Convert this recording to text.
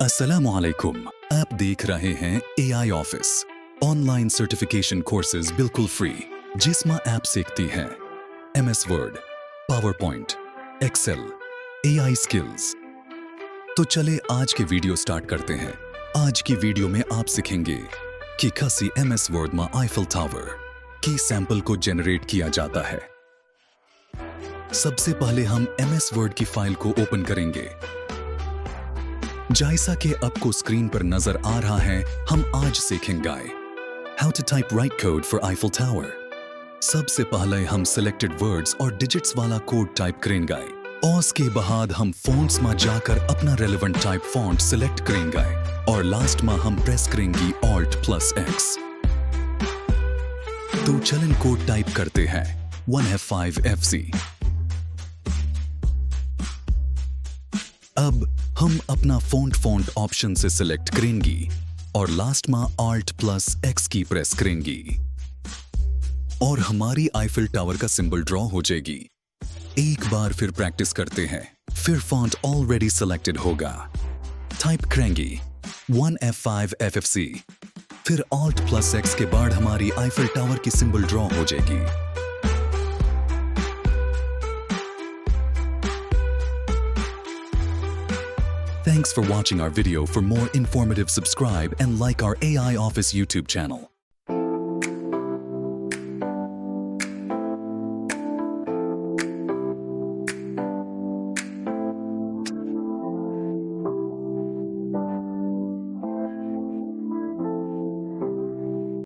अस्सलामुअलैकुम। आप देख रहे हैं AI office online certification courses बिल्कुल फ्री जिसमें ऐप सीखती हैं MS word, PowerPoint, Excel, AI skills. तो चले आज के वीडियो स्टार्ट करते हैं। आज की वीडियो में आप सीखेंगे कि कैसे MS वर्ड में आईफल टावर की सैंपल को जनरेट किया जाता है। सबसे पहले हम MS वर्ड की फाइल को ओपन करेंगे। जैसा कि आपको स्क्रीन पर नजर आ रहा है, हम आज सीखेंगे how to type write code for Eiffel tower. सबसे पहले हम सिलेक्टेड वर्ड्स और डिजिट्स वाला कोड टाइप करेंगे और उसके बाद हम फॉन्ट्स में जाकर अपना रेलेवेंट टाइप फॉन्ट सिलेक्ट करेंगे और लास्ट में हम प्रेस करेंगे Alt+X। तो चलन कोड टाइप करते हैं 1F5FC। अब हम अपना फॉन्ट ऑप्शन से सिलेक्ट करेंगी और लास्ट में Alt+X की प्रेस करेंगी और हमारी आईफिल टावर का सिंबल ड्रॉ हो जाएगी। एक बार फिर प्रैक्टिस करते हैं, फिर फॉन्ट ऑलरेडी सिलेक्टेड होगा। टाइप करेंगी 1F5FFC, फिर Alt+X के बाद हमारी आईफिल टावर की सिंबल ड्रॉ हो जाएगी। Thanks for watching our video. For more informative, subscribe and like our AI Office YouTube channel.